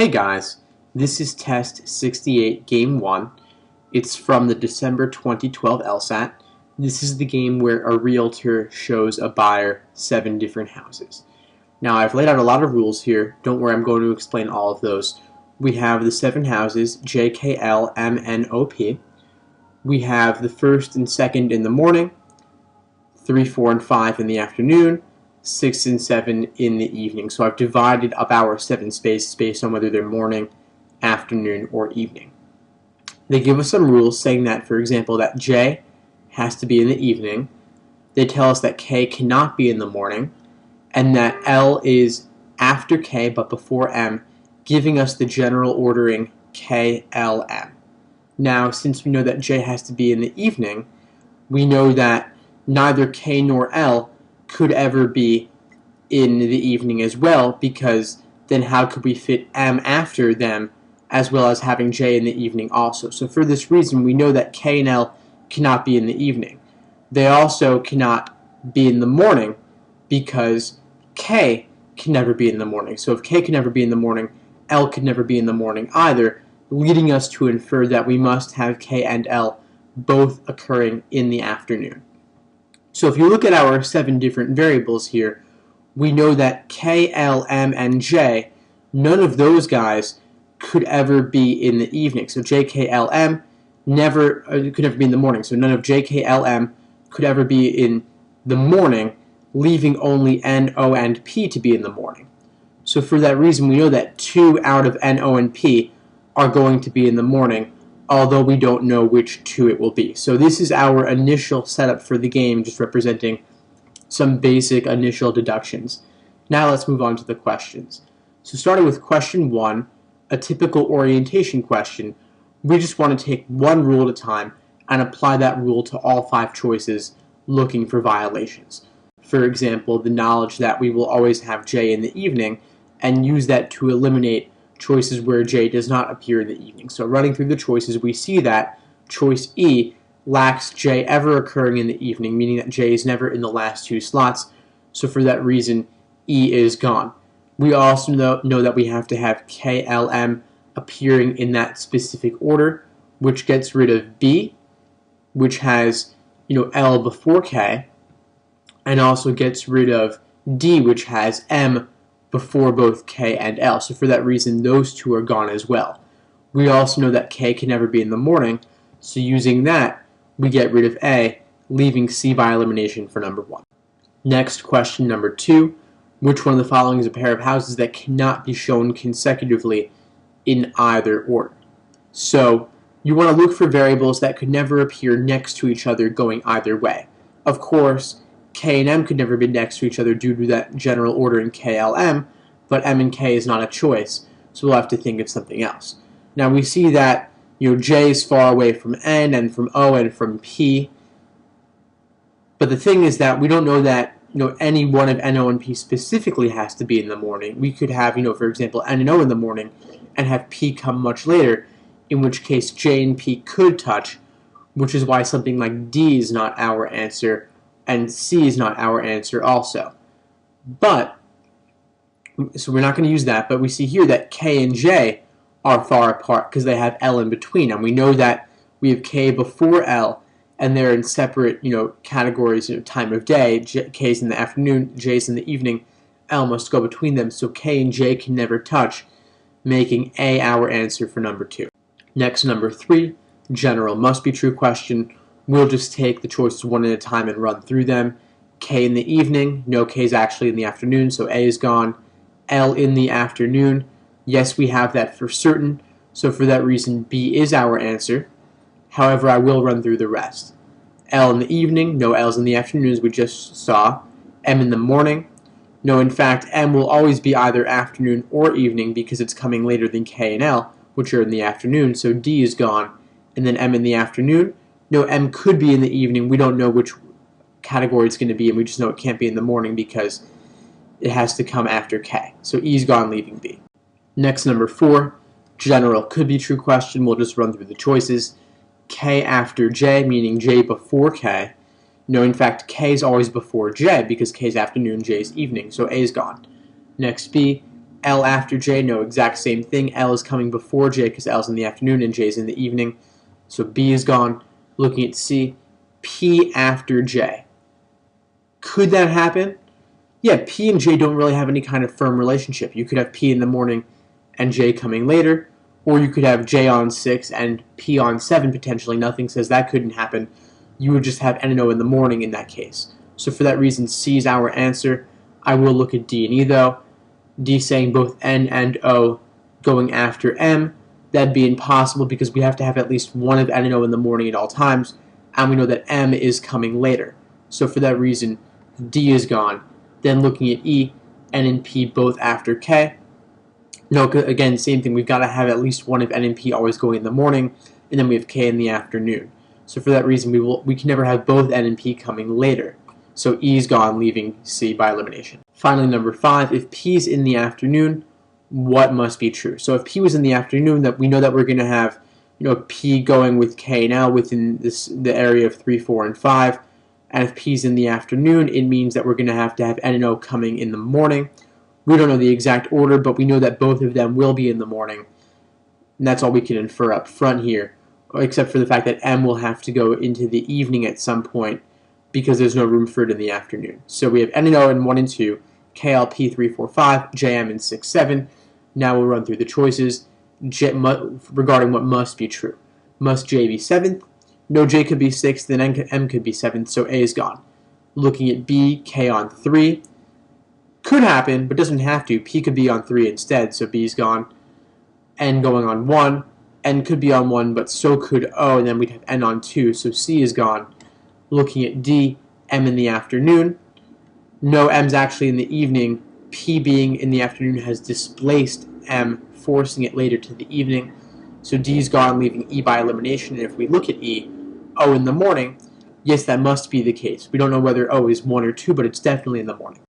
Hey guys, this is test 68 game 1. It's from the December 2012 LSAT. This is the game where a realtor shows a buyer 7 different houses. Now I've laid out a lot of rules here. Don't worry, I'm going to explain all of those. We have the 7 houses, J, K, L, M, N, O, P. We have the first and second in the morning, 3, 4, and 5 in the afternoon, 6 and 7 in the evening. So I've divided up our 7 spaces based on whether they're morning, afternoon, or evening. They give us some rules saying that, for example, that J has to be in the evening. They tell us that K cannot be in the morning, and that L is after K but before M, giving us the general ordering K, L, M. Now, since we know that J has to be in the evening, we know that neither K nor L could ever be in the evening as well, because then how could we fit M after them as well as having J in the evening also? So for this reason, we know that K and L cannot be in the evening. They also cannot be in the morning because K can never be in the morning. So if K can never be in the morning, L could never be in the morning either, leading us to infer that we must have K and L both occurring in the afternoon. So if you look at our 7 different variables here, we know that K, L, M, and J, none of those guys could ever be in the evening. So J, K, L, M could never be in the morning. So none of J, K, L, M could ever be in the morning, leaving only N, O, and P to be in the morning. So for that reason, we know that 2 out of N, O, and P are going to be in the morning, although we don't know which 2 it will be. So this is our initial setup for the game, just representing some basic initial deductions. Now let's move on to the questions. So starting with question 1, a typical orientation question, we just want to take one rule at a time and apply that rule to all 5 choices looking for violations. For example, the knowledge that we will always have J in the evening, and use that to eliminate choices where J does not appear in the evening. So running through the choices, we see that choice E lacks J ever occurring in the evening, meaning that J is never in the last 2 slots. So for that reason, E is gone. We also know that we have to have K, L, M appearing in that specific order, which gets rid of B, which has L before K, and also gets rid of D, which has M before both K and L. So for that reason, those 2 are gone as well. We also know that K can never be in the morning, so using that, we get rid of A, leaving C by elimination for number 1. Next, question number 2. Which one of the following is a pair of houses that cannot be shown consecutively in either order? So you want to look for variables that could never appear next to each other going either way. Of course, K and M could never be next to each other due to that general order in KLM, but M and K is not a choice, so we'll have to think of something else. Now we see that J is far away from N and from O and from P, but the thing is that we don't know that any one of N, O, and P specifically has to be in the morning. We could have, for example, N and O in the morning and have P come much later, in which case J and P could touch, which is why something like D is not our answer, and C is not our answer also. So we're not going to use that, but we see here that K and J are far apart because they have L in between, and we know that we have K before L, and they're in separate categories, time of day. K is in the afternoon, J is in the evening, L must go between them, so K and J can never touch, making A our answer for number 2. Next, number 3, general must be true question. We'll just take the choices one at a time and run through them. K in the evening, no, K is actually in the afternoon, so A is gone. L in the afternoon, yes, we have that for certain, so for that reason B is our answer. However, I will run through the rest. L in the evening, no, L's in the afternoon as we just saw. M in the morning, no, in fact, M will always be either afternoon or evening because it's coming later than K and L, which are in the afternoon, so D is gone. And then M in the afternoon, no, M could be in the evening. We don't know which category it's going to be, and we just know it can't be in the morning because it has to come after K. So E is gone, leaving B. Next, number 4, general could be true question. We'll just run through the choices. K after J, meaning J before K. No, in fact, K is always before J because K is afternoon, J is evening, so A is gone. Next, B, L after J, no, exact same thing. L is coming before J because L is in the afternoon and J is in the evening. So B is gone. Looking at C, P after J. Could that happen? Yeah, P and J don't really have any kind of firm relationship. You could have P in the morning and J coming later, or you could have J on 6 and P on 7 potentially. Nothing says that couldn't happen. You would just have N and O in the morning in that case. So for that reason, C is our answer. I will look at D and E though. D saying both N and O going after M. That'd be impossible because we have to have at least one of N and O in the morning at all times, and we know that M is coming later. So for that reason, D is gone. Then looking at E, N and P both after K. No, again, same thing. We've got to have at least one of N and P always going in the morning, and then we have K in the afternoon. So for that reason, we can never have both N and P coming later. So E is gone, leaving C by elimination. Finally, number 5, if P is in the afternoon, what must be true? So if P was in the afternoon, that we know that we're going to have, P going with K now within the area of 3, 4, and 5. And if P is in the afternoon, it means that we're going to have N and O coming in the morning. We don't know the exact order, but we know that both of them will be in the morning. And that's all we can infer up front here, except for the fact that M will have to go into the evening at some point because there's no room for it in the afternoon. So we have N and O in 1 and 2, KLP 3, 4, 5, JM in 6, 7. Now we'll run through the choices regarding what must be true. Must J be 7th? No, J could be 6th, then M could be 7th, so A is gone. Looking at B, K on 3. Could happen, but doesn't have to. P could be on 3 instead, so B is gone. N going on 1. N could be on 1, but so could O, and then we'd have N on 2, so C is gone. Looking at D, M in the afternoon. No, M's actually in the evening. P being in the afternoon has displaced M, forcing it later to the evening. So D's gone, leaving E by elimination. And if we look at E, O in the morning, yes, that must be the case. We don't know whether O is 1 or 2, but it's definitely in the morning.